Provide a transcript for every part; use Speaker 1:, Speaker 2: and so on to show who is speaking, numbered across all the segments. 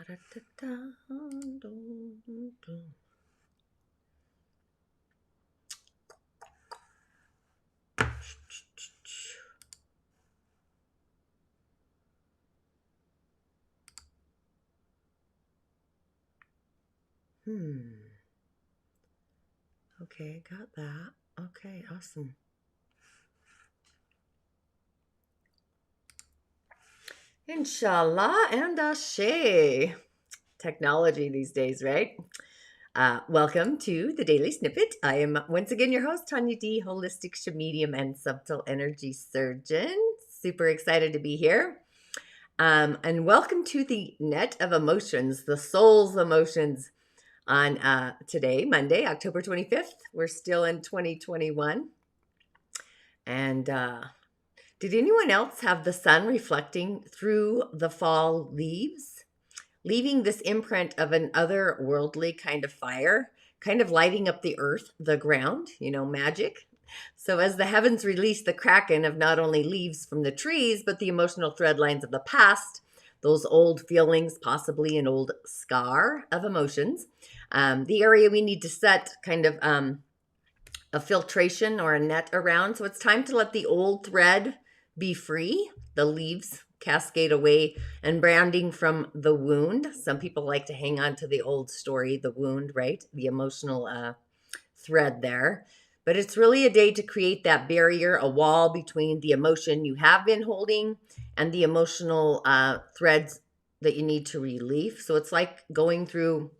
Speaker 1: Okay, got that. Okay, awesome. InShalla and Ashe. Technology these days, right? Welcome to the Daily Snippet. I am once again your host, Tonya D, holistic Sha'medium and subtle energy surgeon. Super excited to be here. And welcome to the net of emotions, the soul's emotions on today, Monday, October 25th. We're still in 2021. And did anyone else have the sun reflecting through the fall leaves, leaving this imprint of an otherworldly kind of fire, kind of lighting up the earth, the ground, magic? So as the heavens release the kraken of not only leaves from the trees, but the emotional thread lines of the past, those old feelings, possibly an old scar of emotions, the area we need to set kind of a filtration or a net around. So it's time to let the old thread be free, the leaves cascade away, and branding from the wound. Some people like to hang on to the old story, the wound, right? The emotional thread there. But it's really a day to create that barrier, a wall between the emotion you have been holding and the emotional threads that you need to relieve. So it's like going through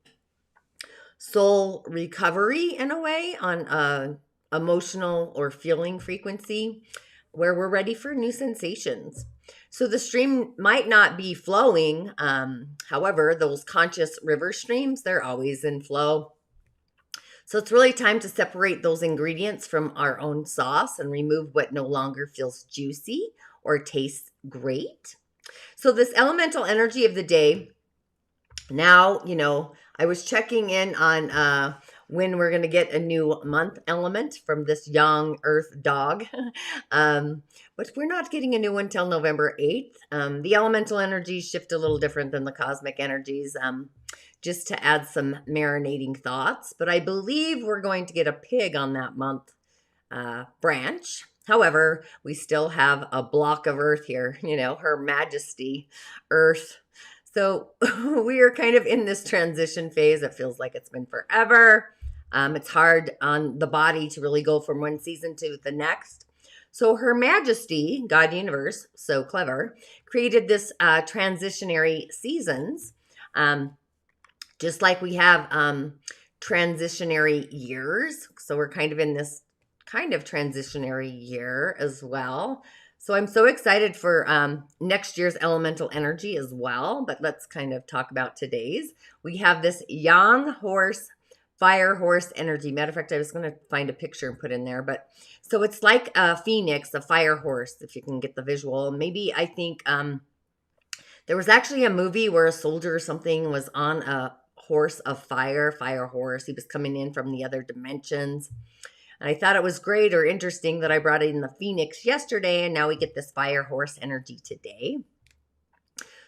Speaker 1: soul recovery in a way on emotional or feeling frequency where we're ready for new sensations. So the stream might not be flowing. However, those conscious river streams, they're always in flow. So it's really time to separate those ingredients from our own sauce and remove what no longer feels juicy or tastes great. So this elemental energy of the day, now, I was checking in on when we're going to get a new month element from this young earth dog. But we're not getting a new one till November 8th. The elemental energies shift a little different than the cosmic energies, just to add some marinating thoughts. But I believe we're going to get a pig on that month branch. However, we still have a block of earth here, Her Majesty Earth. So we are kind of in this transition phase. It feels like it's been forever. It's hard on the body to really go from one season to the next. So Her Majesty, God Universe, so clever, created this transitionary seasons. Just like we have transitionary years. So we're kind of in this kind of transitionary year as well. So I'm so excited for next year's elemental energy as well. But let's kind of talk about today's. We have this young horse, fire horse energy. Matter of fact, I was going to find a picture and put in there. But so it's like a phoenix, a fire horse, if you can get the visual. Maybe I think there was actually a movie where a soldier or something was on a horse of fire horse. He was coming in from the other dimensions. And I thought it was great or interesting that I brought in the phoenix yesterday, and now we get this fire horse energy today.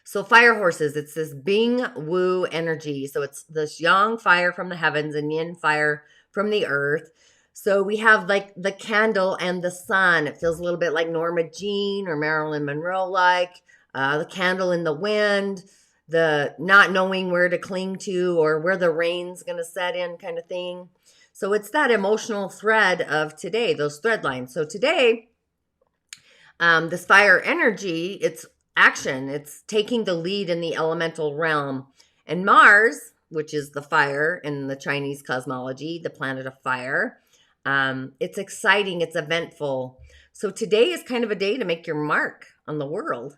Speaker 1: So fire horses, it's this Bing Wu energy. So it's this yang fire from the heavens and yin fire from the earth. So we have like the candle and the sun. It feels a little bit like Norma Jean or Marilyn Monroe like. The candle in the wind, the not knowing where to cling to or where the rain's going to set in kind of thing. So it's that emotional thread of today, those thread lines. So today, this fire energy, it's action. It's taking the lead in the elemental realm. And Mars, which is the fire in the Chinese cosmology, the planet of fire, it's exciting. It's eventful. So today is kind of a day to make your mark on the world.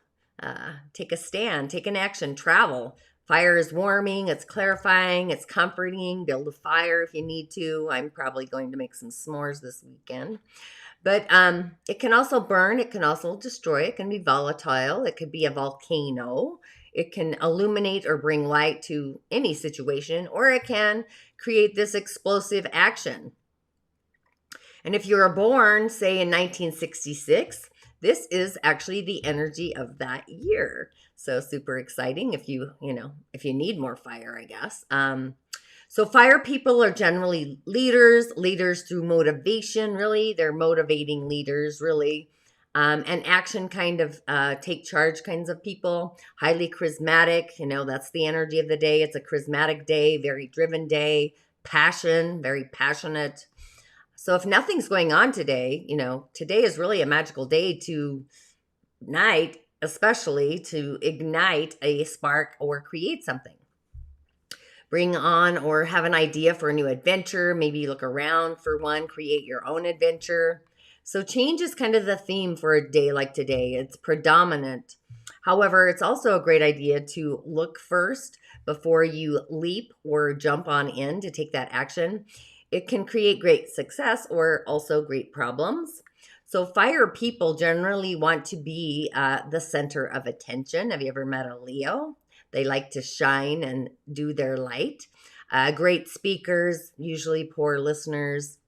Speaker 1: Take a stand, take an action, travel. Fire is warming, it's clarifying, it's comforting. Build a fire if you need to. I'm probably going to make some s'mores this weekend. But it can also burn, it can also destroy, it can be volatile, it could be a volcano. It can illuminate or bring light to any situation, or it can create this explosive action. And if you were born, say, in 1966, this is actually the energy of that year. So super exciting if if you need more fire, I guess. So fire people are generally leaders through motivation, really. They're motivating leaders, really. And action kind of take charge kinds of people. Highly charismatic, that's the energy of the day. It's a charismatic day, very driven day. Passion, very passionate. So if nothing's going on today, today is really a magical day to ignite, especially to ignite a spark or create something. Bring on or have an idea for a new adventure. Maybe look around for one, create your own adventure. So change is kind of the theme for a day like today. It's predominant. However, it's also a great idea to look first before you leap or jump on in to take that action. It can create great success or also great problems. So fire people generally want to be the center of attention. Have you ever met a Leo? They like to shine and do their light. Great speakers, usually poor listeners.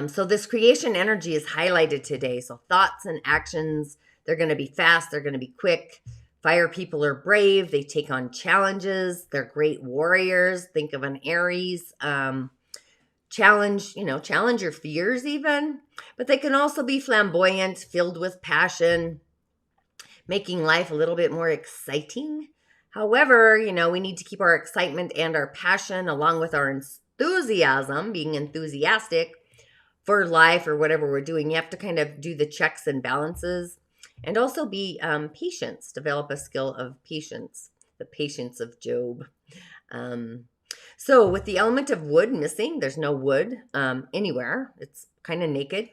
Speaker 1: So this creation energy is highlighted today. So thoughts and actions, they're going to be fast. They're going to be quick. Fire people are brave. They take on challenges. They're great warriors. Think of an Aries. Challenge your fears even. But they can also be flamboyant, filled with passion, making life a little bit more exciting. However, we need to keep our excitement and our passion along with our enthusiasm, being enthusiastic for life or whatever we're doing. You have to kind of do the checks and balances and also be patient, develop a skill of patience, the patience of Job. So with the element of wood missing, there's no wood anywhere. It's kind of naked.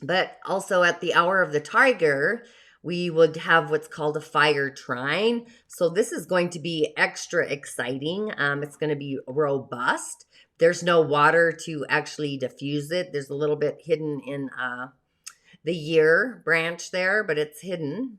Speaker 1: But also at the hour of the tiger, we would have what's called a fire trine. So this is going to be extra exciting. It's going to be robust. There's no water to actually diffuse it. There's a little bit hidden in the year branch there, but it's hidden.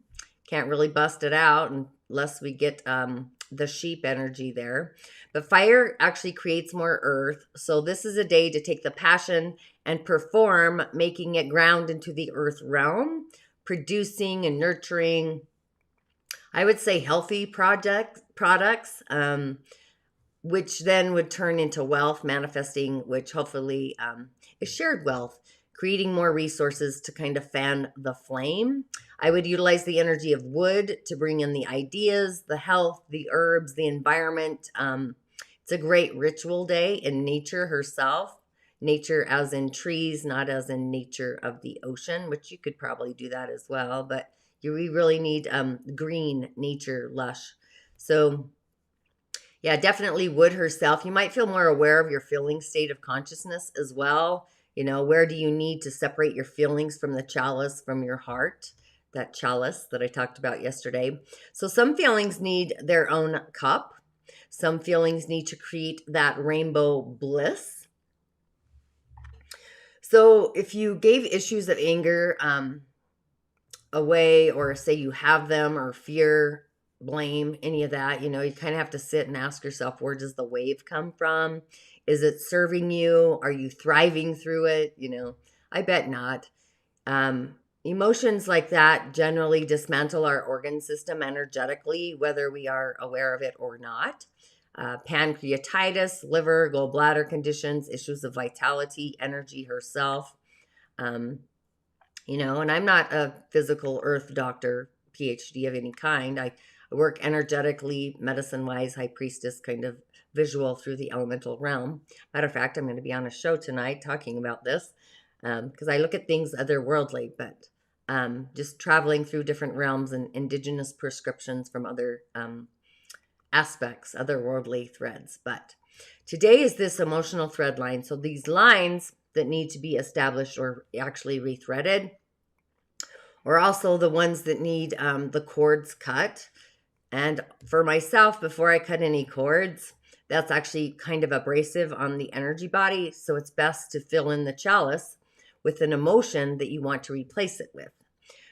Speaker 1: Can't really bust it out unless we get the sheep energy there. But fire actually creates more earth. So this is a day to take the passion and perform, making it ground into the earth realm, producing and nurturing, I would say, healthy products, which then would turn into wealth, manifesting, which hopefully is shared wealth, creating more resources to kind of fan the flame. I would utilize the energy of wood to bring in the ideas, the health, the herbs, the environment. It's a great ritual day in nature herself. Nature as in trees, not as in nature of the ocean, which you could probably do that as well. But we really need green nature, lush. So yeah, definitely wood herself. You might feel more aware of your feeling state of consciousness as well. Where do you need to separate your feelings from the chalice, from your heart? That chalice that I talked about yesterday. So some feelings need their own cup. Some feelings need to create that rainbow bliss. So if you gave issues of anger away, or say you have them, or fear, blame, any of that, you kind of have to sit and ask yourself, where does the wave come from? Is it serving you? Are you thriving through it? I bet not. Emotions like that generally dismantle our organ system energetically, whether we are aware of it or not. Pancreatitis, liver, gallbladder conditions, issues of vitality, energy herself. And I'm not a physical earth doctor, PhD of any kind. I work energetically, medicine-wise, high priestess kind of visual through the elemental realm. Matter of fact, I'm going to be on a show tonight talking about this because I look at things otherworldly, but just traveling through different realms and indigenous prescriptions from other aspects, otherworldly threads. But today is this emotional thread line. So these lines that need to be established or actually rethreaded, or also the ones that need the cords cut. And for myself, before I cut any cords, that's actually kind of abrasive on the energy body. So it's best to fill in the chalice with an emotion that you want to replace it with.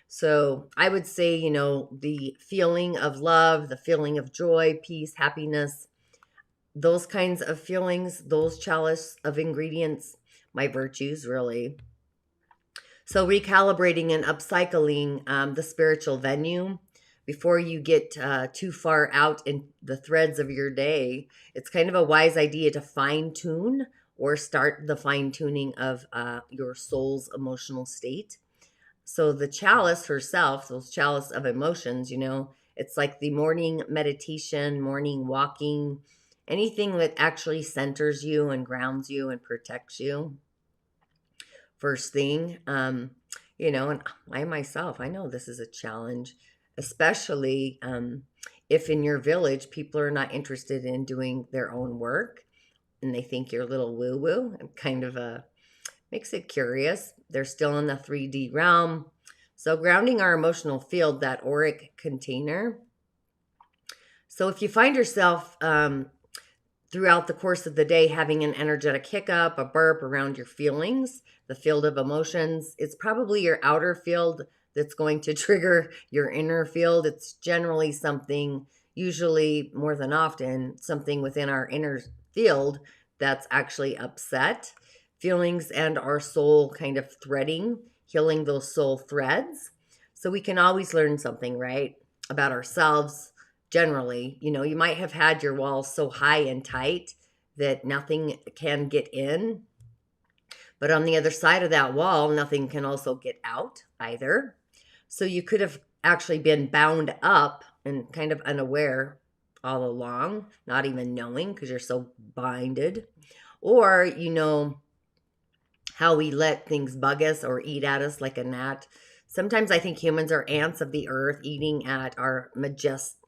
Speaker 1: So I would say, the feeling of love, the feeling of joy, peace, happiness, those kinds of feelings, those chalice of ingredients, my virtues, really. So recalibrating and upcycling the spiritual venue before you get too far out in the threads of your day, it's kind of a wise idea to fine tune or start the fine tuning of your soul's emotional state. So the chalice herself, those chalice of emotions, it's like the morning meditation, morning walking, anything that actually centers you and grounds you and protects you first thing. And I myself, I know this is a challenge, especially if in your village people are not interested in doing their own work and they think you're a little woo-woo. It kind of makes it curious. They're still in the 3D realm. So grounding our emotional field, that auric container. So if you find yourself throughout the course of the day having an energetic hiccup, a burp around your feelings, the field of emotions, it's probably your outer field that's going to trigger your inner field. It's generally something, usually more than often, something within our inner field that's actually upset. Feelings and our soul kind of threading, healing those soul threads. So we can always learn something, right, about ourselves. Generally, you might have had your walls so high and tight that nothing can get in. But on the other side of that wall, nothing can also get out either. So you could have actually been bound up and kind of unaware all along, not even knowing because you're so binded. Or, how we let things bug us or eat at us like a gnat. Sometimes I think humans are ants of the earth eating at our majestic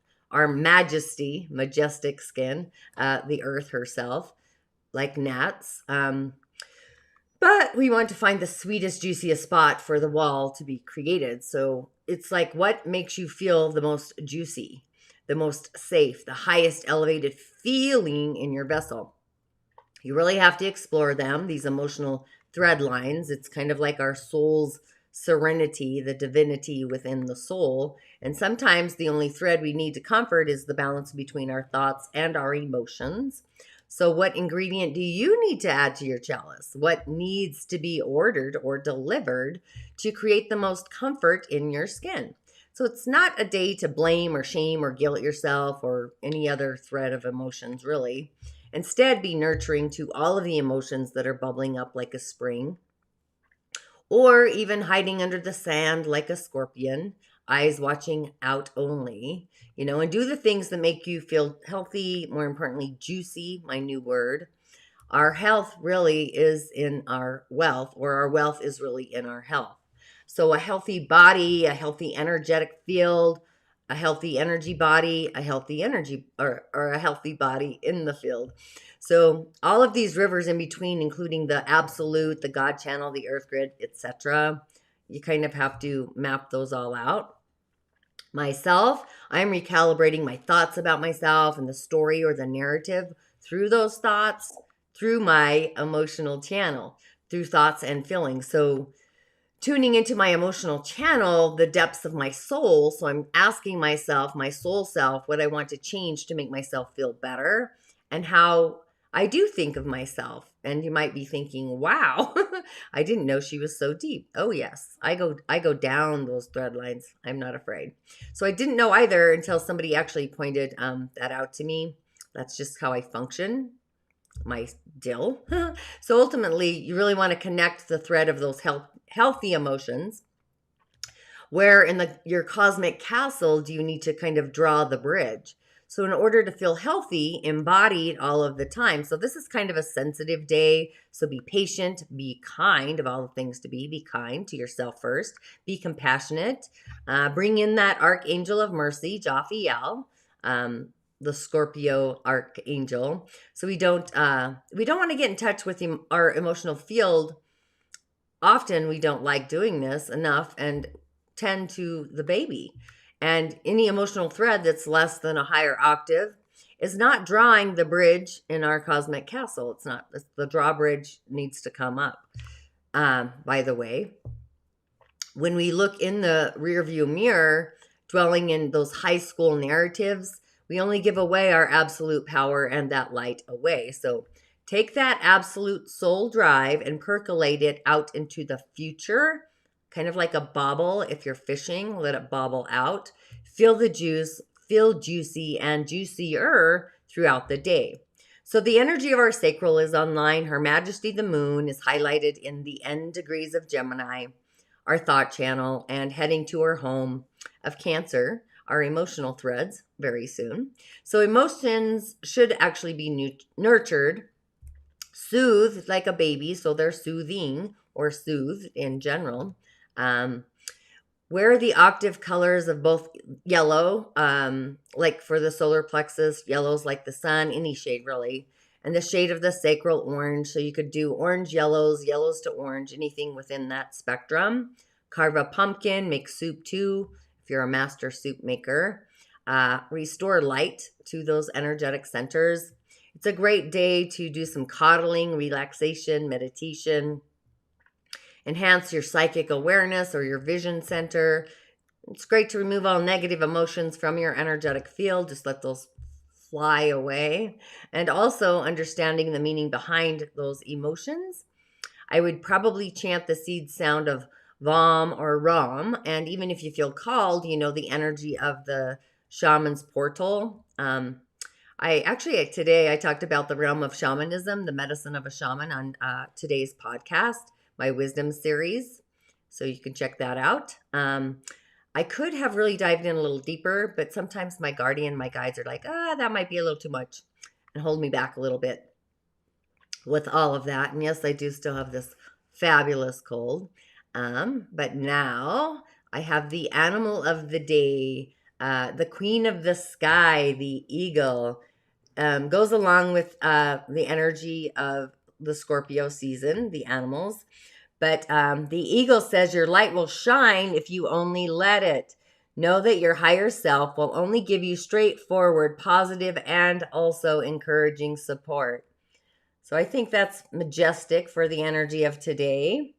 Speaker 1: skin, the earth herself, like gnats. But we want to find the sweetest, juiciest spot for the wall to be created. So it's like, what makes you feel the most juicy, the most safe, the highest elevated feeling in your vessel? You really have to explore them, these emotional thread lines. It's kind of like our soul's serenity, the divinity within the soul. And sometimes the only thread we need to comfort is the balance between our thoughts and our emotions. So what ingredient do you need to add to your chalice? What needs to be ordered or delivered to create the most comfort in your skin? So it's not a day to blame or shame or guilt yourself or any other thread of emotions, really. Instead, be nurturing to all of the emotions that are bubbling up like a spring, or even hiding under the sand like a scorpion, eyes watching out only, and do the things that make you feel healthy, more importantly, juicy, my new word. Our health really is in our wealth, or our wealth is really in our health. So a healthy body, a healthy energetic field, a healthy energy body, a healthy energy or a healthy body in the field. So all of these rivers in between, including the absolute, the God channel, the earth grid, etc., you kind of have to map those all out. Myself, I'm recalibrating my thoughts about myself and the story or the narrative through those thoughts, through my emotional channel, through thoughts and feelings. So tuning into my emotional channel, the depths of my soul. So I'm asking myself, my soul self, what I want to change to make myself feel better and how I do think of myself. And you might be thinking, wow, I didn't know she was so deep. Oh yes, I go down those thread lines. I'm not afraid. So I didn't know either until somebody actually pointed that out to me. That's just how I function. My dill. So ultimately, you really want to connect the thread of those healthy emotions. Where in your cosmic castle do you need to kind of draw the bridge? So in order to feel healthy, embodied all of the time. So this is kind of a sensitive day. So be patient, be kind, of all the things to be kind to yourself first, be compassionate, bring in that archangel of mercy, Jophiel, the Scorpio archangel. So we don't want to get in touch with our emotional field. Often we don't like doing this enough and tend to the baby. And any emotional thread that's less than a higher octave is not drawing the bridge in our cosmic castle. It's not. The drawbridge needs to come up. By the way, when we look in the rearview mirror, dwelling in those high school narratives, we only give away our absolute power and that light away. So take that absolute soul drive and percolate it out into the future kind of like a bobble. If you're fishing, let it bobble out. Feel the juice, feel juicy and juicier throughout the day. So the energy of our sacral is online. Her Majesty the Moon is highlighted in the N degrees of Gemini, our thought channel, and heading to her home of Cancer, our emotional threads, very soon. So emotions should actually be nurtured, soothed like a baby, so they're soothing or soothed in general. Wear the octave colors of both yellow, like for the solar plexus, yellow's like the sun, any shade really, and the shade of the sacral orange. So you could do orange, yellows to orange, anything within that spectrum. Carve a pumpkin, make soup too, if you're a master soup maker. Restore light to those energetic centers. It's a great day to do some coddling, relaxation, meditation. Enhance your psychic awareness or your vision center. It's great to remove all negative emotions from your energetic field. Just let those fly away. And also understanding the meaning behind those emotions. I would probably chant the seed sound of Vam or Ram. And even if you feel called, you know, the energy of the shaman's portal. Today I talked about the realm of shamanism, the medicine of a shaman on today's podcast, my wisdom series. So you can check that out. I could have really dived in a little deeper, but sometimes my guardian, my guides are like, that might be a little too much, and hold me back a little bit with all of that. And yes, I do still have this fabulous cold. But now I have the animal of the day, the queen of the sky, the eagle. Goes along with the energy of the Scorpio season, the animals. But the eagle says your light will shine if you only let it. Know that your higher self will only give you straightforward, positive, and also encouraging support. So I think that's majestic for the energy of today.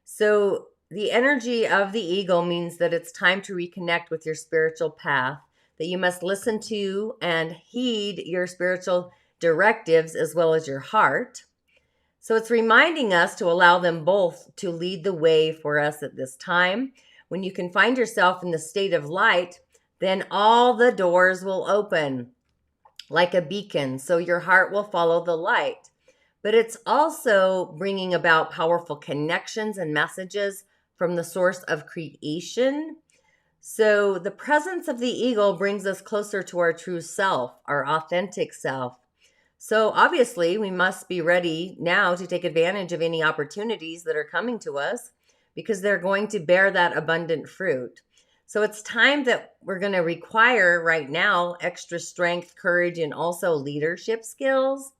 Speaker 1: So the energy of the eagle means that it's time to reconnect with your spiritual path, that you must listen to and heed your spiritual directives as well as your heart. So it's reminding us to allow them both to lead the way for us at this time. When you can find yourself in the state of light, then all the doors will open like a beacon, so your heart will follow the light. But it's also bringing about powerful connections and messages from the source of creation. So the presence of the eagle brings us closer to our true self, our authentic self. So obviously we must be ready now to take advantage of any opportunities that are coming to us, because they're going to bear that abundant fruit. So it's time that we're going to require right now extra strength, courage, and also leadership skills.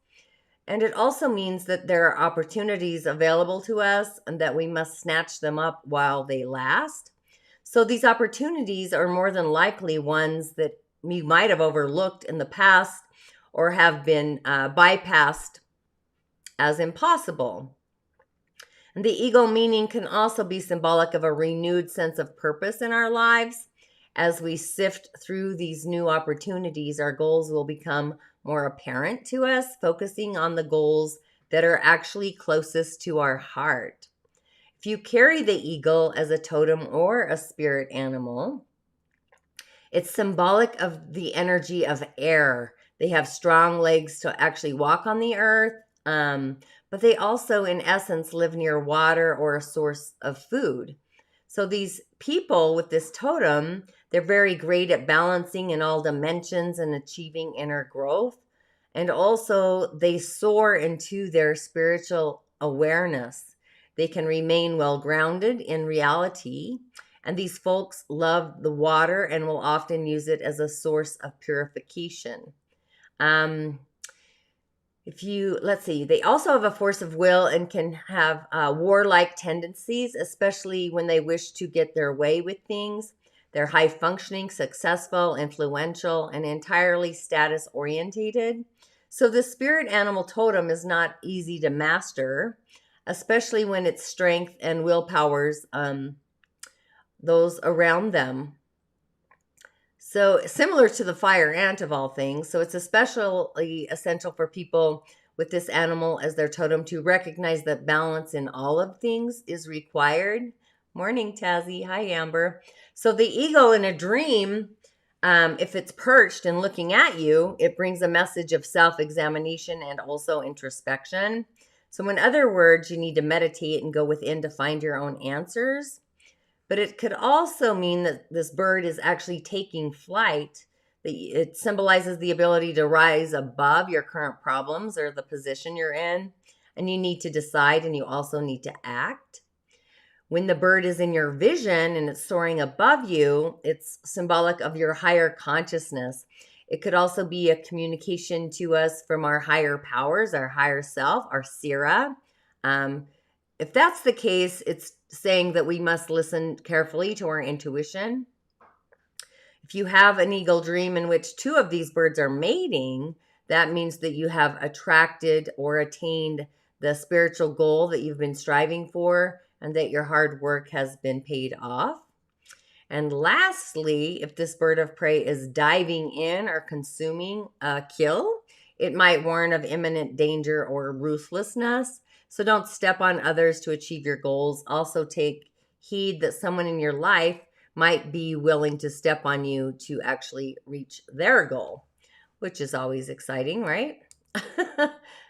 Speaker 1: And it also means that there are opportunities available to us and that we must snatch them up while they last. So these opportunities are more than likely ones that we might have overlooked in the past or have been bypassed as impossible. And the eagle meaning can also be symbolic of a renewed sense of purpose in our lives. As we sift through these new opportunities, our goals will become more apparent to us, focusing on the goals that are actually closest to our heart. If you carry the eagle as a totem or a spirit animal, it's symbolic of the energy of air. They have strong legs to actually walk on the earth, but they also, in essence, live near water or a source of food. So these people with this totem, they're very great at balancing in all dimensions and achieving inner growth. And also, they soar into their spiritual awareness. They can remain well grounded in reality. And these folks love the water and will often use it as a source of purification. They also have a force of will and can have warlike tendencies, especially when they wish to get their way with things. They're high functioning, successful, influential, and entirely status orientated. So the spirit animal totem is not easy to master, especially when its strength and willpowers those around them. So similar to the fire ant of all things. So it's especially essential for people with this animal as their totem to recognize that balance in all of things is required Morning, Tazzy. Hi, Amber. So the ego in a dream, if it's perched and looking at you, it brings a message of self-examination and also introspection. So in other words, you need to meditate and go within to find your own answers. But it could also mean that this bird is actually taking flight. It symbolizes the ability to rise above your current problems or the position you're in. And you need to decide, and you also need to act. When the bird is in your vision and it's soaring above you, it's symbolic of your higher consciousness. It could also be a communication to us from our higher powers, our higher self, our Sira. If that's the case, it's saying that we must listen carefully to our intuition. If you have an eagle dream in which two of these birds are mating, that means that you have attracted or attained the spiritual goal that you've been striving for, and that your hard work has been paid off. And lastly, if this bird of prey is diving in or consuming a kill, it might warn of imminent danger or ruthlessness. So don't step on others to achieve your goals. Also take heed that someone in your life might be willing to step on you to actually reach their goal, which is always exciting, right?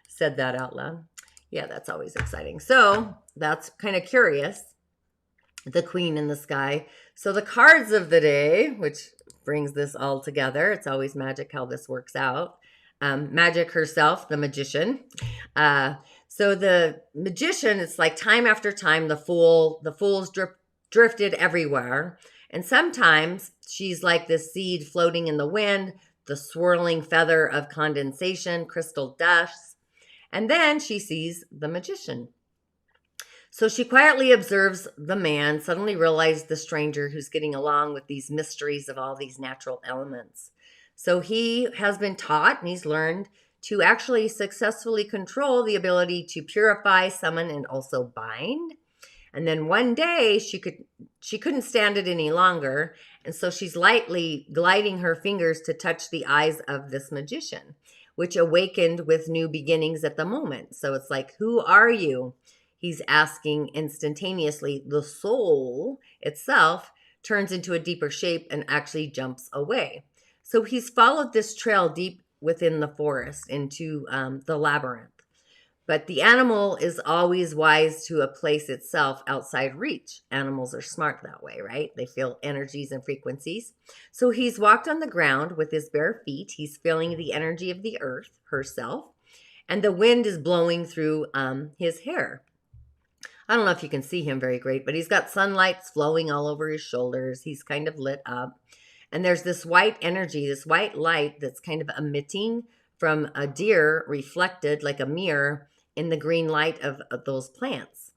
Speaker 1: Said that out loud. Yeah, that's always exciting. So that's kind of curious. The Queen in the Sky. So the cards of the day, which brings this all together. It's always magic how this works out. Magic herself, the magician. So the magician, it's like time after time, the fool's drifted everywhere. And sometimes she's like this seed floating in the wind, the swirling feather of condensation, crystal dust. And then she sees the magician. So she quietly observes the man, suddenly realizes the stranger who's getting along with these mysteries of all these natural elements. So he has been taught and he's learned to actually successfully control the ability to purify, summon, and also bind. And then one day she couldn't stand it any longer. And so she's lightly gliding her fingers to touch the eyes of this magician, which awakened with new beginnings at the moment. So it's like, who are you? He's asking instantaneously. The soul itself turns into a deeper shape and actually jumps away. So he's followed this trail deep within the forest into the labyrinth. But the animal is always wise to a place itself outside reach. Animals are smart that way, right? They feel energies and frequencies. So he's walked on the ground with his bare feet. He's feeling the energy of the earth herself. And the wind is blowing through his hair. I don't know if you can see him very great, but he's got sunlight flowing all over his shoulders. He's kind of lit up. And there's this white energy, this white light that's kind of emitting from a deer reflected like a mirror in the green light of those plants.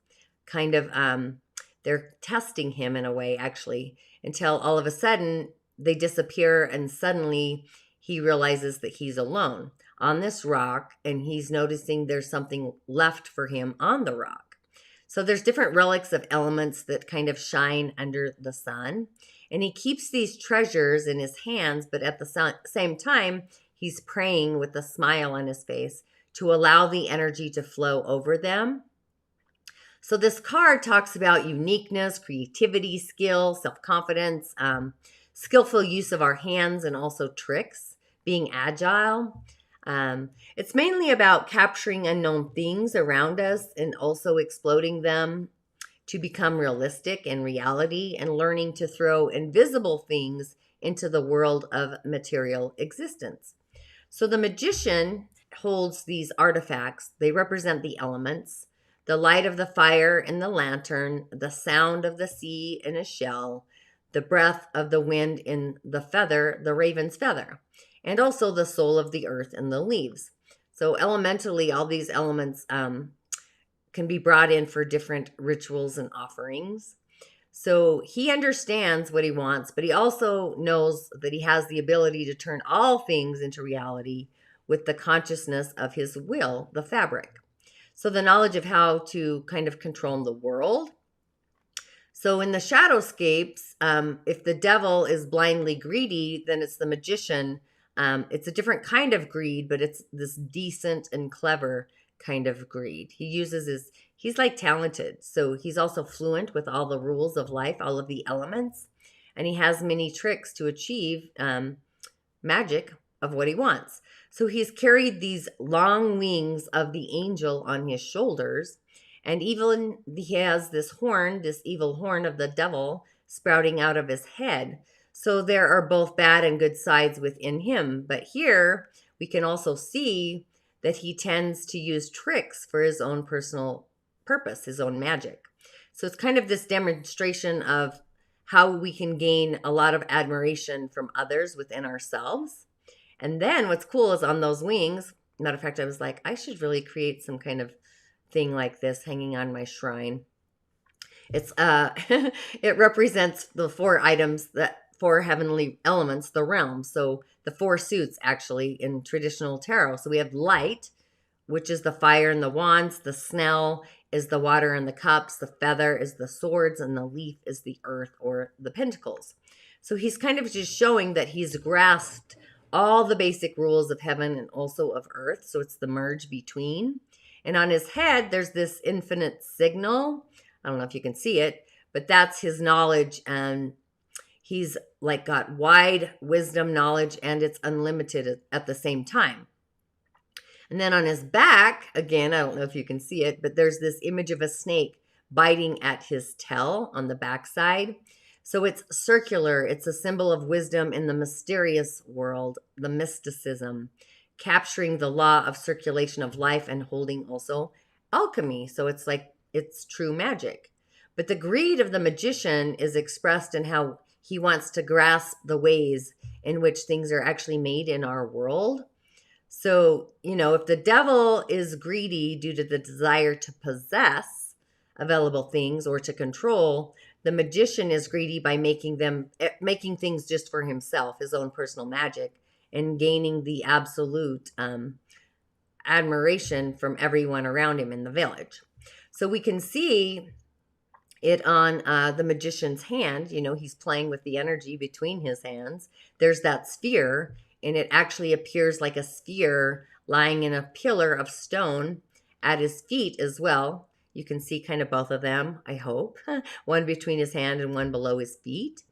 Speaker 1: Kind of, they're testing him in a way, actually, until all of a sudden they disappear and suddenly he realizes that he's alone on this rock and he's noticing there's something left for him on the rock. So there's different relics of elements that kind of shine under the sun. And he keeps these treasures in his hands, but at the same time, he's praying with a smile on his face to allow the energy to flow over them. So this card talks about uniqueness, creativity, skill, self-confidence, skillful use of our hands, and also tricks, being agile. It's mainly about capturing unknown things around us and also exploding them to become realistic in reality and learning to throw invisible things into the world of material existence. So the magician holds these artifacts. They represent the elements, the light of the fire in the lantern, the sound of the sea in a shell, the breath of the wind in the feather, the raven's feather, and also the soul of the earth in the leaves. So elementally, all these elements can be brought in for different rituals and offerings. So he understands what he wants, but he also knows that he has the ability to turn all things into reality with the consciousness of his will, the fabric. So the knowledge of how to kind of control the world. So in the shadowscapes, if the devil is blindly greedy, then it's the magician. It's a different kind of greed, but it's this decent and clever kind of greed. He uses his he's like talented. So he's also fluent with all the rules of life, all of the elements, and he has many tricks to achieve magic of what he wants. So he's carried these long wings of the angel on his shoulders, and even he has this horn, this evil horn of the devil sprouting out of his head. So there are both bad and good sides within him. But here we can also see that he tends to use tricks for his own personal purpose, his own magic. So it's kind of this demonstration of how we can gain a lot of admiration from others within ourselves. And then what's cool is on those wings, matter of fact, I was like, I should really create some kind of thing like this hanging on my shrine. It's it represents the four items, that four heavenly elements, the realms. So the four suits actually in traditional tarot. So we have light, which is the fire and the wands. The snell is the water and the cups. The feather is the swords, and the leaf is the earth or the pentacles. So he's kind of just showing that he's grasped all the basic rules of heaven and also of earth. So it's the merge between. And on his head, there's this infinite signal. I don't know if you can see it, but that's his knowledge. And he's like got wide wisdom, knowledge, and it's unlimited at the same time. And then on his back, again, I don't know if you can see it, but there's this image of a snake biting at his tail on the backside. So it's circular. It's a symbol of wisdom in the mysterious world, the mysticism, capturing the law of circulation of life and holding also alchemy. So it's like it's true magic. But the greed of the magician is expressed in how he wants to grasp the ways in which things are actually made in our world. So, you know, if the devil is greedy due to the desire to possess available things or to control, the magician is greedy by making things just for himself, his own personal magic, and gaining the absolute admiration from everyone around him in the village. So we can see it on the magician's hand. You know, he's playing with the energy between his hands. There's that sphere, and it actually appears like a sphere lying in a pillar of stone at his feet as well. You can see kind of both of them, I hope. One between his hand and one below his feet.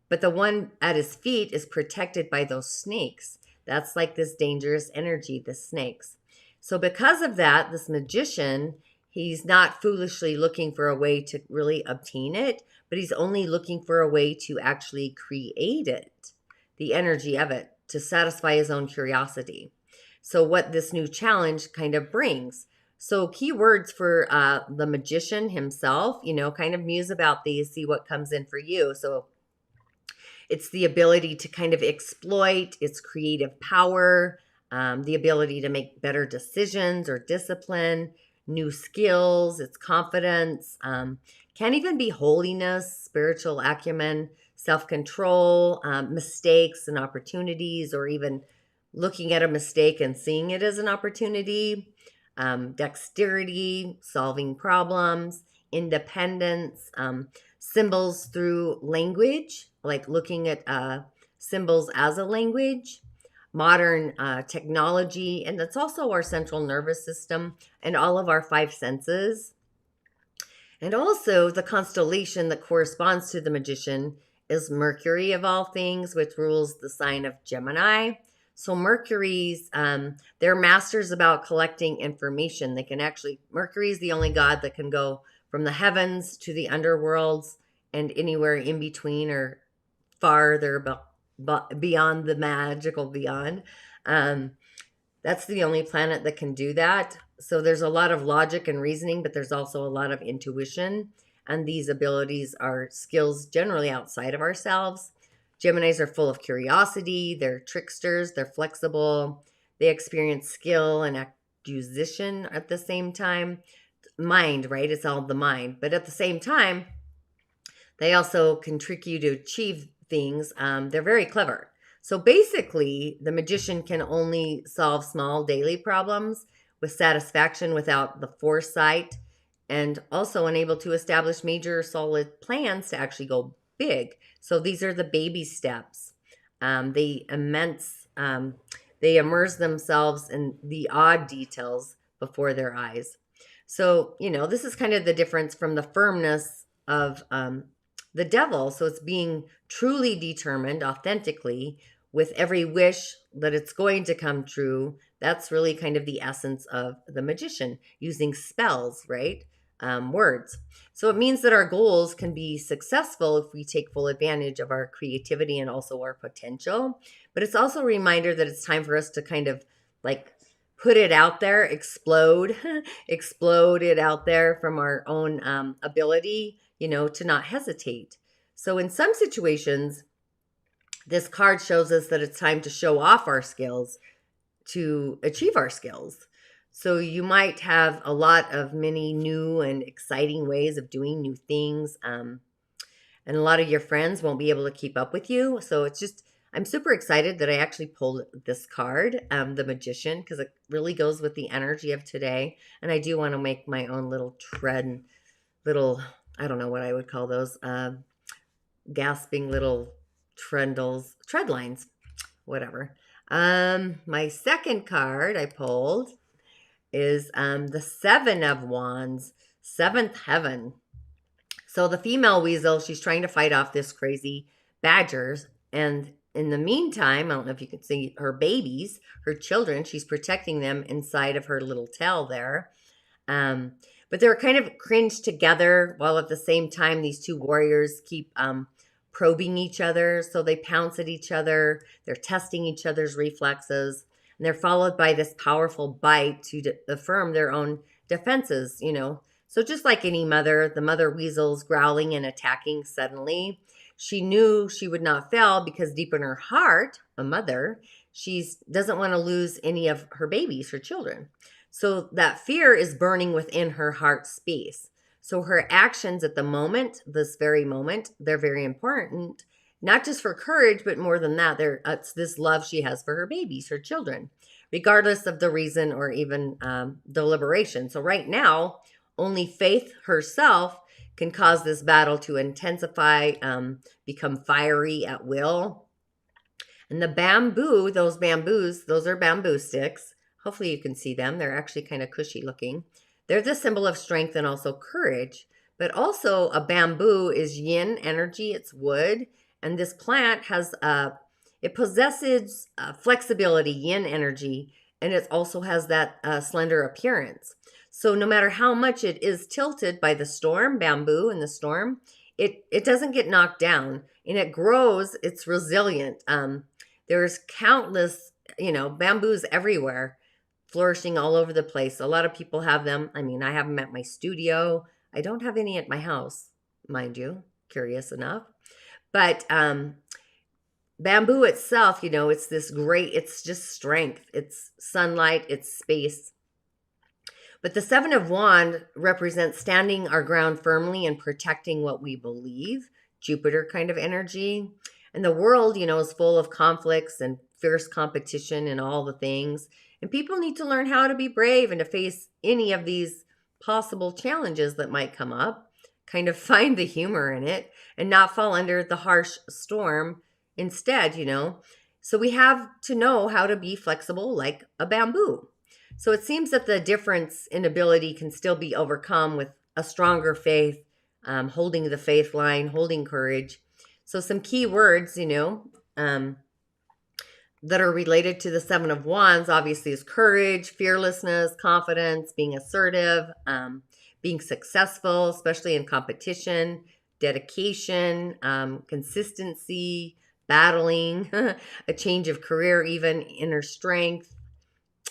Speaker 1: But the one at his feet is protected by those snakes. That's like this dangerous energy, the snakes. So because of that, this magician, he's not foolishly looking for a way to really obtain it, but he's only looking for a way to actually create it, the energy of it, to satisfy his own curiosity. So what this new challenge kind of brings. So keywords for the magician himself, you know, kind of muse about these, see what comes in for you. So it's the ability to kind of exploit its creative power, the ability to make better decisions or discipline, new skills, its confidence, can even be holiness, spiritual acumen, self-control, mistakes and opportunities, or even looking at a mistake and seeing it as an opportunity, dexterity, solving problems, independence, symbols through language, like looking at symbols as a language, modern technology, and that's also our central nervous system and all of our five senses. And also the constellation that corresponds to the magician is Mercury of all things, which rules the sign of Gemini. So Mercury's, they're masters about collecting information. They can actually, Mercury is the only god that can go from the heavens to the underworlds and anywhere in between or farther beyond the magical beyond. That's the only planet that can do that. So there's a lot of logic and reasoning, but there's also a lot of intuition. And these abilities are skills generally outside of ourselves. Geminis are full of curiosity. They're tricksters. They're flexible. They experience skill and acquisition at the same time. Mind, right? It's all the mind. But at the same time, they also can trick you to achieve things. They're very clever. So basically, the magician can only solve small daily problems with satisfaction without the foresight, and also unable to establish major solid plans to actually go big. So these are the baby steps. They immerse themselves in the odd details before their eyes. So, this is kind of the difference from the firmness of the devil. So it's being truly determined authentically with every wish that it's going to come true. That's really kind of the essence of the magician, using spells, right? Words. So it means that our goals can be successful if we take full advantage of our creativity and also our potential. But it's also a reminder that it's time for us to kind of like put it out there, explode, explode it out there from our own ability, to not hesitate. So in some situations, this card shows us that it's time to show off our skills to achieve our skills. So you might have a lot of many new and exciting ways of doing new things. And a lot of your friends won't be able to keep up with you. So it's just, I'm super excited that I actually pulled this card, the Magician, because it really goes with the energy of today. And I do want to make my own little I don't know what I would call those, gasping little tread lines, whatever. My second card I pulled is the Seven of Wands, Seventh Heaven. So the female weasel, she's trying to fight off this crazy badgers. And in the meantime, I don't know if you can see her babies, her children, she's protecting them inside of her little tail there. But they're kind of cringed together while at the same time these two warriors keep probing each other. So they pounce at each other. They're testing each other's reflexes. And they're followed by this powerful bite to affirm their own defenses, So just like any mother, the mother weasel's growling and attacking suddenly. She knew she would not fail because deep in her heart, a mother, she doesn't want to lose any of her babies, her children. So that fear is burning within her heart space. So her actions at the moment, this very moment, they're very important, not just for courage, but more than that, it's this love she has for her babies, her children, regardless of the reason or even deliberation. So right now, only faith herself can cause this battle to intensify, become fiery at will. And the bamboo, those are bamboo sticks. Hopefully you can see them. They're actually kind of cushy looking. They're the symbol of strength and also courage. But also a bamboo is yin energy. It's wood. And this plant it possesses flexibility, yin energy. And it also has that slender appearance. So no matter how much it is tilted by the storm, bamboo in the storm, it doesn't get knocked down. And it grows. It's resilient. There's countless, bamboos everywhere, flourishing all over the place. A lot of people have them. I mean, I have them at my studio. I don't have any at my house, mind you, curious enough. But bamboo itself, it's it's just strength. It's sunlight, it's space. But the Seven of Wands represents standing our ground firmly and protecting what we believe, Jupiter kind of energy. And the world, is full of conflicts and fierce competition and all the things. And people need to learn how to be brave and to face any of these possible challenges that might come up, kind of find the humor in it and not fall under the harsh storm instead, So we have to know how to be flexible like a bamboo. So it seems that the difference in ability can still be overcome with a stronger faith, holding the faith line, holding courage. So some key words, that are related to the Seven of Wands, obviously, is courage, fearlessness, confidence, being assertive, being successful, especially in competition, dedication, consistency, battling, a change of career, even inner strength,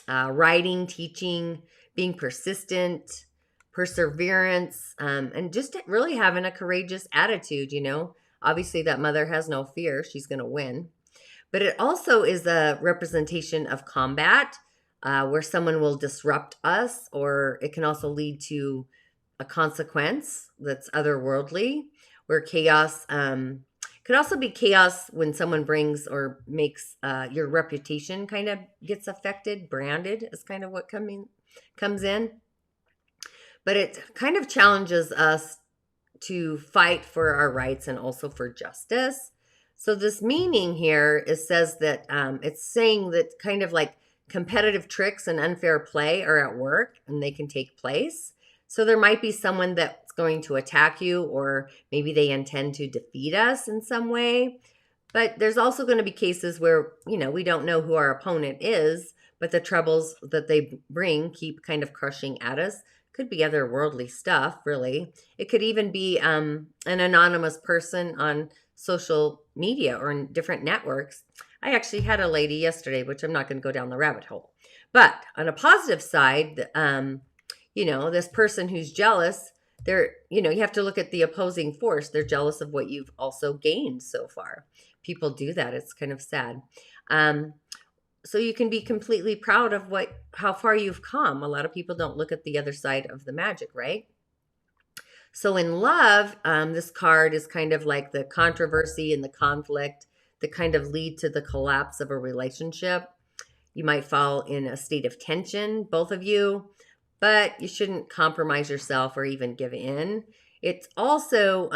Speaker 1: writing, teaching, being persistent, perseverance, and just really having a courageous attitude, Obviously, that mother has no fear. She's going to win. But it also is a representation of combat, where someone will disrupt us, or it can also lead to a consequence that's otherworldly, where chaos could also be chaos when someone brings or makes your reputation kind of gets affected, branded is kind of what comes in. But it kind of challenges us to fight for our rights and also for justice. So this meaning here says that it's saying that kind of like competitive tricks and unfair play are at work and they can take place. So there might be someone that's going to attack you, or maybe they intend to defeat us in some way. But there's also going to be cases where, we don't know who our opponent is, but the troubles that they bring keep kind of crushing at us. Could be otherworldly stuff, really. It could even be an anonymous person on social media or in different networks. I actually had a lady yesterday, which I'm not going to go down the rabbit hole. But on a positive side, this person who's jealous, you have to look at the opposing force. They're jealous of what you've also gained so far. People do that. It's kind of sad. So you can be completely proud of how far you've come. A lot of people don't look at the other side of the magic, right? So in love, this card is kind of like the controversy and the conflict that kind of lead to the collapse of a relationship. You might fall in a state of tension, both of you, but you shouldn't compromise yourself or even give in. It also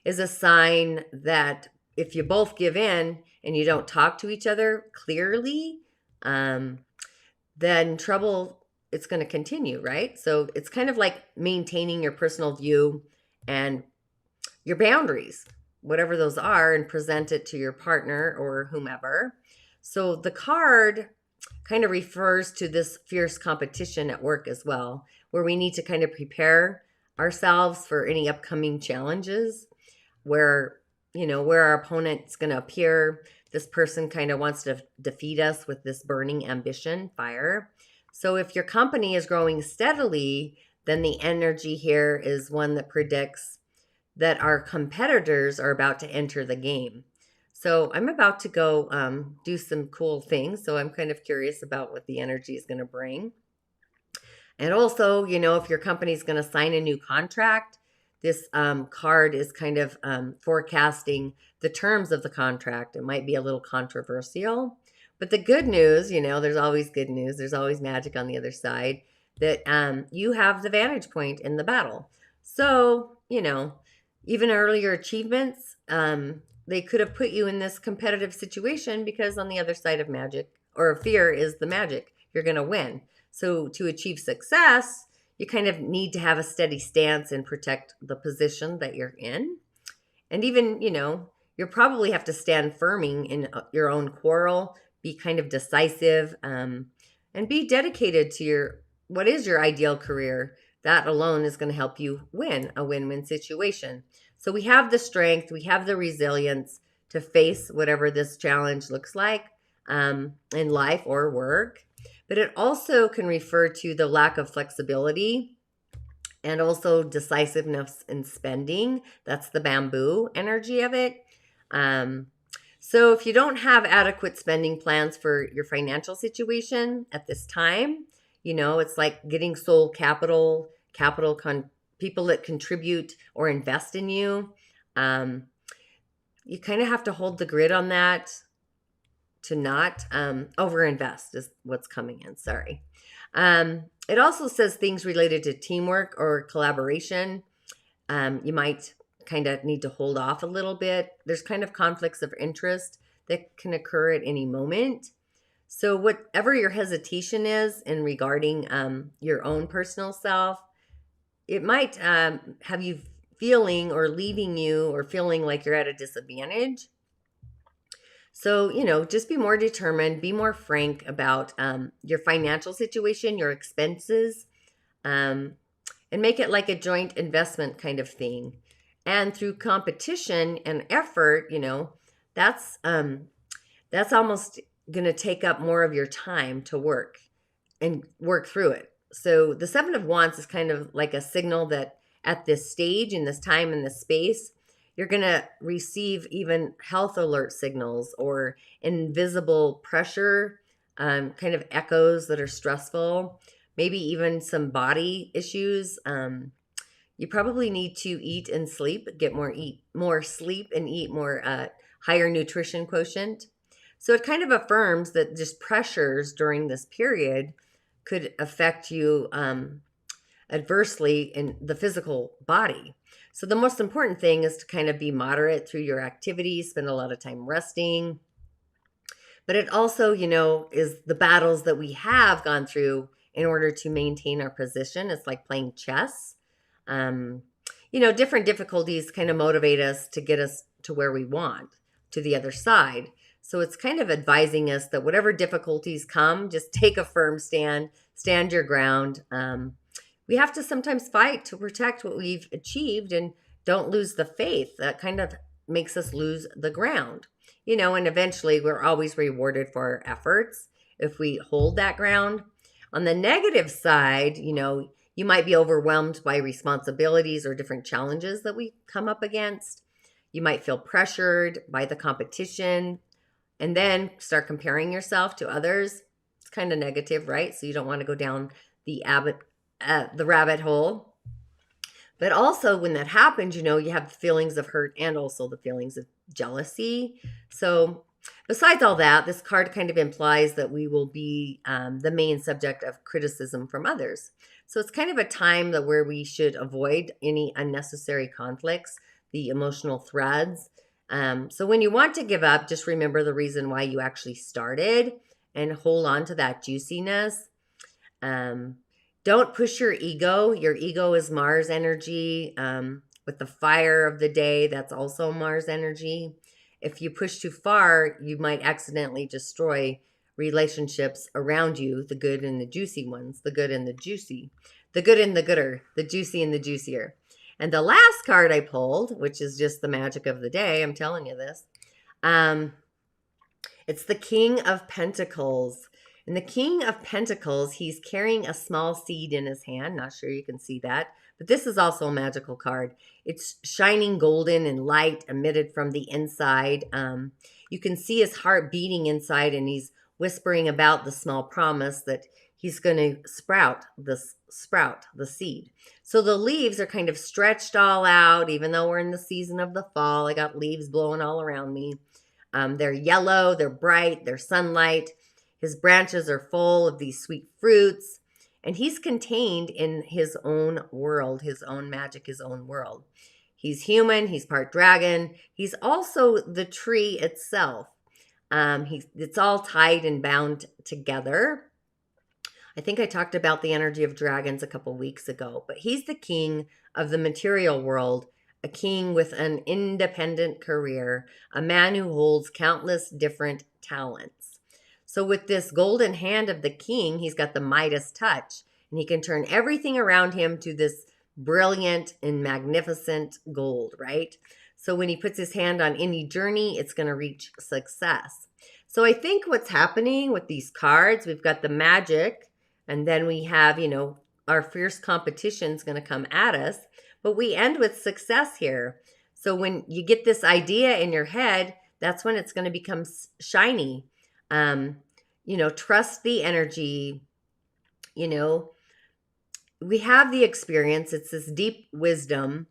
Speaker 1: is a sign that if you both give in and you don't talk to each other clearly, then trouble, it's going to continue, right? So it's kind of like maintaining your personal view and your boundaries, whatever those are, and present it to your partner or whomever. So the card kind of refers to this fierce competition at work as well, where we need to kind of prepare ourselves for any upcoming challenges where our opponent's going to appear. This person kind of wants to defeat us with this burning ambition, fire. So if your company is growing steadily, then the energy here is one that predicts that our competitors are about to enter the game. So I'm about to go do some cool things. So I'm kind of curious about what the energy is going to bring. And also, if your company is going to sign a new contract, this card is kind of forecasting the terms of the contract. It might be a little controversial. But the good news, there's always good news. There's always magic on the other side, that you have the vantage point in the battle. So, even earlier achievements, they could have put you in this competitive situation because on the other side of magic or fear is the magic. You're going to win. So to achieve success, you kind of need to have a steady stance and protect the position that you're in. And even, you probably have to stand firming in your own quarrel, be kind of decisive, and be dedicated to what is your ideal career. That alone is going to help you win a win-win situation. So we have the strength, we have the resilience to face whatever this challenge looks like in life or work. But it also can refer to the lack of flexibility and also decisiveness in spending. That's the bamboo energy of it. So if you don't have adequate spending plans for your financial situation at this time, it's like getting soul capital, people that contribute or invest in you. You kind of have to hold the grid on that to not overinvest is what's coming in. Sorry. It also says things related to teamwork or collaboration. You might kind of need to hold off a little bit. There's kind of conflicts of interest that can occur at any moment. So whatever your hesitation is in regarding your own personal self, it might have you feeling or leaving you or feeling like you're at a disadvantage. So, just be more determined, be more frank about your financial situation, your expenses, and make it like a joint investment kind of thing. And through competition and effort, that's almost going to take up more of your time to work through it. So the Seven of Wands is kind of like a signal that at this stage, in this time, in this space, you're going to receive even health alert signals or invisible pressure, kind of echoes that are stressful, maybe even some body issues. You probably need to eat and sleep, get more sleep and eat more higher nutrition quotient. So it kind of affirms that just pressures during this period could affect you adversely in the physical body. So the most important thing is to kind of be moderate through your activities, spend a lot of time resting. But it also, is the battles that we have gone through in order to maintain our position. It's like playing chess. You know, different difficulties kind of motivate us to get us to where we want, to the other side. So it's kind of advising us that whatever difficulties come, just take a firm stand, stand your ground. We have to sometimes fight to protect what we've achieved and don't lose the faith. That kind of makes us lose the ground, you know, and eventually we're always rewarded for our efforts if we hold that ground. On the negative side, you know, you might be overwhelmed by responsibilities or different challenges that we come up against. You might feel pressured by the competition and then start comparing yourself to others. It's kind of negative, right? So you don't want to go down the rabbit hole. But also when that happens, you know, you have the feelings of hurt and also the feelings of jealousy. So besides all that, this card kind of implies that we will be the main subject of criticism from others. So it's kind of a time that where we should avoid any unnecessary conflicts, the emotional threads. So when you want to give up, just remember the reason why you actually started and hold on to that juiciness. Don't push your ego. Your ego is Mars energy. With the fire of the day, that's also Mars energy. If you push too far, you might accidentally destroy relationships around you, the good and the juicy ones, the good and the juicy, the good and the gooder, the juicy and the juicier. And the last card I pulled, which is just the magic of the day, I'm telling you this, it's the King of Pentacles. And the King of Pentacles, he's carrying a small seed in his hand. Not sure you can see that, but this is also a magical card. It's shining golden and light emitted from the inside. You can see his heart beating inside, and he's whispering about the small promise that he's going to sprout the seed. So the leaves are kind of stretched all out, even though we're in the season of the fall. I got leaves blowing all around me. They're yellow, they're bright, they're sunlight. His branches are full of these sweet fruits, and he's contained in his own world, his own magic, his own world. He's human, he's part dragon. He's also the tree itself. It's all tied and bound together. I think I talked about the energy of dragons a couple weeks ago, but he's the king of the material world, a king with an independent career, a man who holds countless different talents. So with this golden hand of the king, he's got the Midas touch, and he can turn everything around him to this brilliant and magnificent gold, right? So when he puts his hand on any journey, it's going to reach success. So I think what's happening with these cards, we've got the magic, and then we have, you know, our fierce competition is going to come at us, but we end with success here. So when you get this idea in your head, that's when it's going to become shiny. You know, trust the energy. You know, we have the experience. It's this deep wisdom.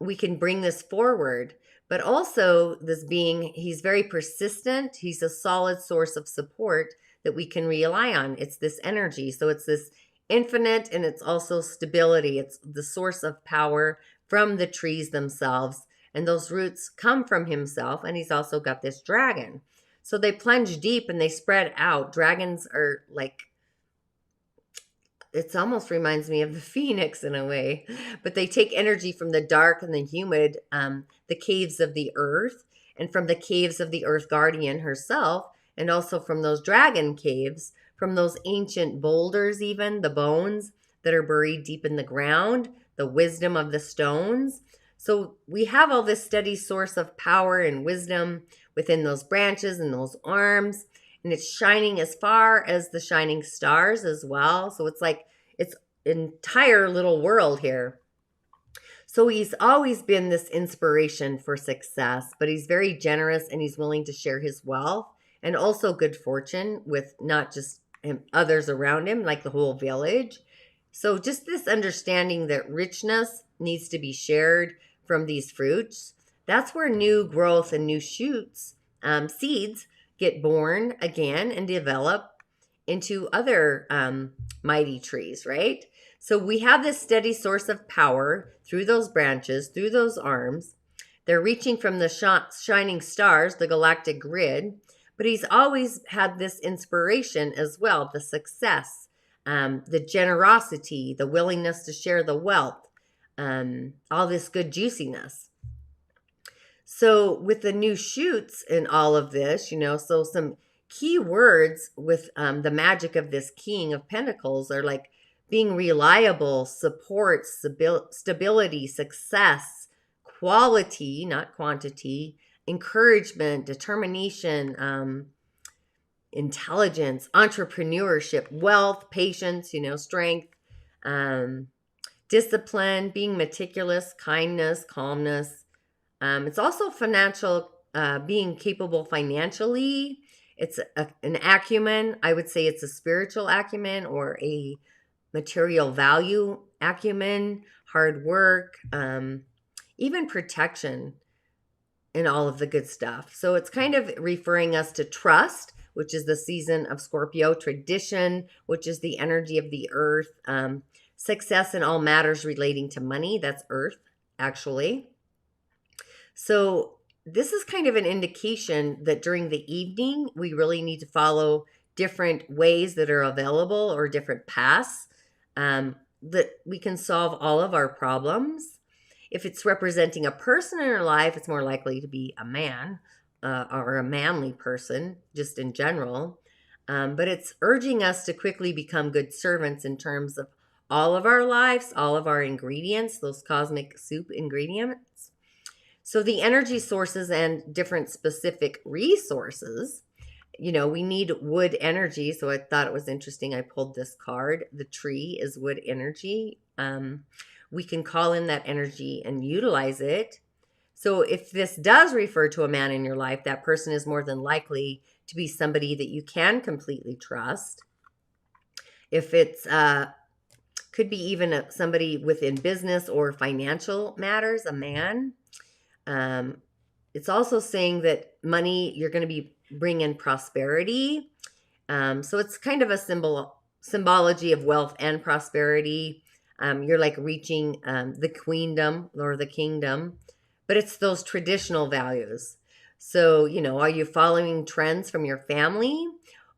Speaker 1: We can bring this forward, but also this being, he's very persistent. He's a solid source of support that we can rely on. It's this energy. So it's this infinite, and it's also stability. It's the source of power from the trees themselves. And those roots come from himself. And he's also got this dragon. So they plunge deep and they spread out. Dragons are like, it almost reminds me of the phoenix in a way, but they take energy from the dark and the humid, the caves of the earth, and from the caves of the earth guardian herself, and also from those dragon caves, from those ancient boulders, even the bones that are buried deep in the ground, the wisdom of the stones. So we have all this steady source of power and wisdom within those branches and those arms. And it's shining as far as the shining stars as well. So it's like it's an entire little world here. So he's always been this inspiration for success, but he's very generous and he's willing to share his wealth and also good fortune with not just him, others around him, like the whole village. So just this understanding that richness needs to be shared from these fruits. That's where new growth and new shoots, seeds, get born again and develop into other mighty trees, right? So we have this steady source of power through those branches, through those arms. They're reaching from the shining stars, the galactic grid, but he's always had this inspiration as well, the success. the generosity, the willingness to share the wealth, all this good juiciness. So with the new shoots and all of this, so some key words with the magic of this King of Pentacles are like being reliable, support, stability, success, quality, not quantity, encouragement, determination, intelligence, entrepreneurship, wealth, patience, strength, discipline, being meticulous, kindness, calmness. It's also financial, being capable financially. It's an acumen. I would say it's a spiritual acumen or a material value acumen, hard work, even protection, and all of the good stuff. So it's kind of referring us to trust, which is the season of Scorpio, tradition, which is the energy of the earth, success in all matters relating to money. That's earth, actually. So this is kind of an indication that during the evening, we really need to follow different ways that are available or different paths that we can solve all of our problems. If it's representing a person in our life, it's more likely to be a man or a manly person, just in general. But it's urging us to quickly become good servants in terms of all of our lives, all of our ingredients, those cosmic soup ingredients. So the energy sources and different specific resources, we need wood energy. So I thought it was interesting. I pulled this card. The tree is wood energy. We can call in that energy and utilize it. So if this does refer to a man in your life, that person is more than likely to be somebody that you can completely trust. If it's could be even somebody within business or financial matters, a man. It's also saying that money, you're going to be bringing prosperity. So it's kind of a symbology of wealth and prosperity. You're like reaching the queendom or the kingdom, but it's those traditional values. So, are you following trends from your family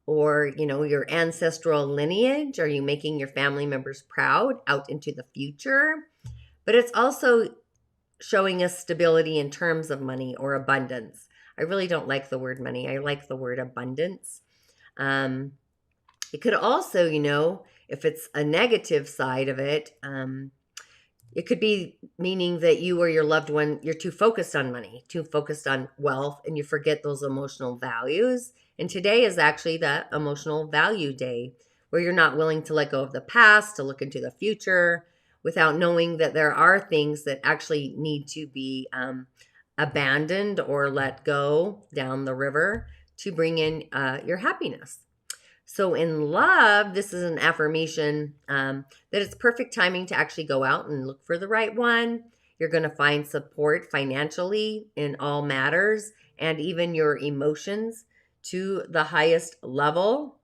Speaker 1: or, your ancestral lineage? Are you making your family members proud out into the future? But it's also showing us stability in terms of money or abundance. I really don't like the word money. I like the word abundance. It could also, if it's a negative side of it, it could be meaning that you or your loved one, you're too focused on money, too focused on wealth, and you forget those emotional values. And today is actually that emotional value day where you're not willing to let go of the past, to look into the future, without knowing that there are things that actually need to be abandoned or let go down the river to bring in your happiness. So in love, this is an affirmation that it's perfect timing to actually go out and look for the right one. You're going to find support financially in all matters and even your emotions to the highest level.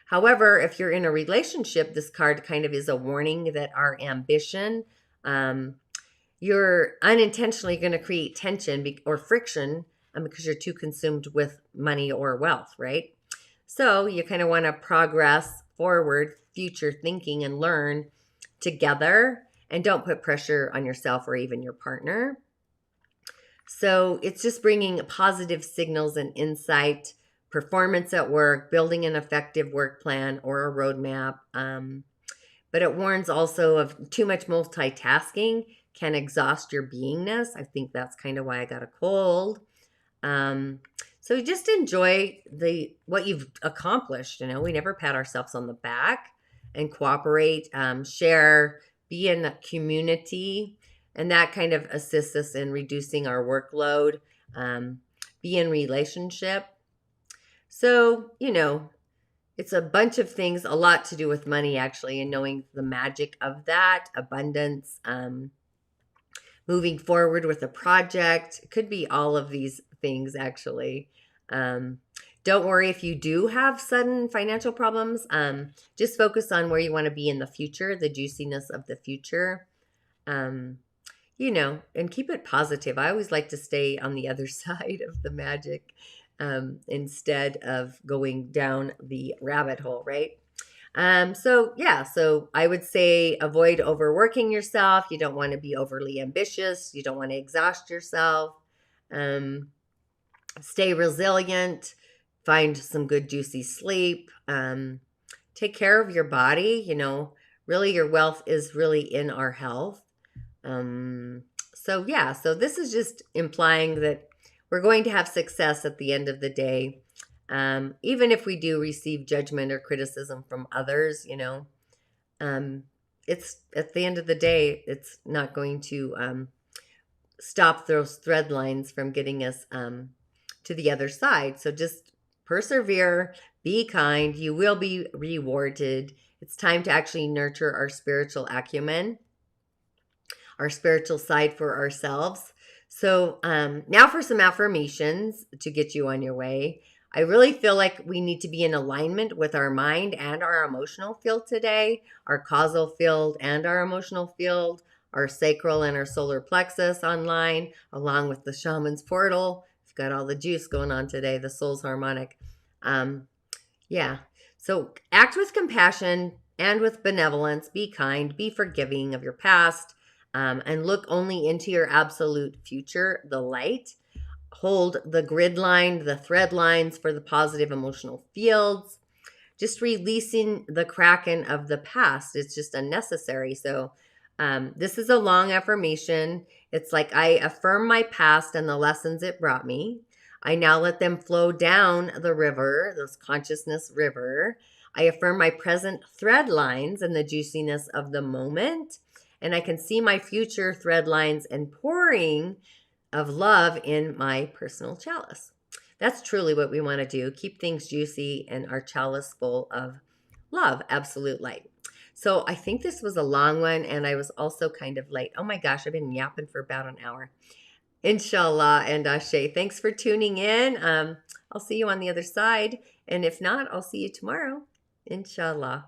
Speaker 1: However, if you're in a relationship, this card kind of is a warning that our ambition, you're unintentionally going to create tension or friction because you're too consumed with money or wealth, right? So you kind of want to progress forward, future thinking, and learn together, and don't put pressure on yourself or even your partner. So it's just bringing positive signals and insight, performance at work, building an effective work plan or a roadmap. But it warns also of too much multitasking can exhaust your beingness. I think that's kind of why I got a cold. So just enjoy what you've accomplished. We never pat ourselves on the back, and cooperate, share, be in a community, and that kind of assists us in reducing our workload, be in relationship. So, it's a bunch of things, a lot to do with money actually, and knowing the magic of that, abundance, moving forward with a project. It could be all of these things actually. Don't worry if you do have sudden financial problems. Just focus on where you want to be in the future, the juiciness of the future, and keep it positive. I always like to stay on the other side of the magic instead of going down the rabbit hole, right? So yeah, so I would say avoid overworking yourself. You don't want to be overly ambitious. You don't want to exhaust yourself. Um, Stay resilient. Find some good juicy sleep. Take care of your body. Really your wealth is really in our health. Um, so yeah, so this is just implying that we're going to have success at the end of the day. Even if we do receive judgment or criticism from others, um, it's at the end of the day, it's not going to stop those thread lines from getting us to the other side. So just persevere, be kind, you will be rewarded. It's time to actually nurture our spiritual acumen, our spiritual side for ourselves. So now for some affirmations to get you on your way. I really feel like we need to be in alignment with our mind and our emotional field today, our causal field and our emotional field, our sacral and our solar plexus online, along with the shaman's portal. We've got all the juice going on today, the soul's harmonic. Yeah. So act with compassion and with benevolence. Be kind, be forgiving of your past, and look only into your absolute future, the light. Hold the grid line, the thread lines for the positive emotional fields. Just releasing the kraken of the past. It's just unnecessary. So, this is a long affirmation. It's like I affirm my past and the lessons it brought me. I now let them flow down the river, this consciousness river. I affirm my present thread lines and the juiciness of the moment. And I can see my future thread lines and pouring of love in my personal chalice. That's truly what we want to do. Keep things juicy and our chalice full of love, absolute light. So I think this was a long one, and I was also kind of late. Oh my gosh, I've been yapping for about an hour. InShalla and Ashe. Thanks for tuning in. I'll see you on the other side. And if not, I'll see you tomorrow. InShalla.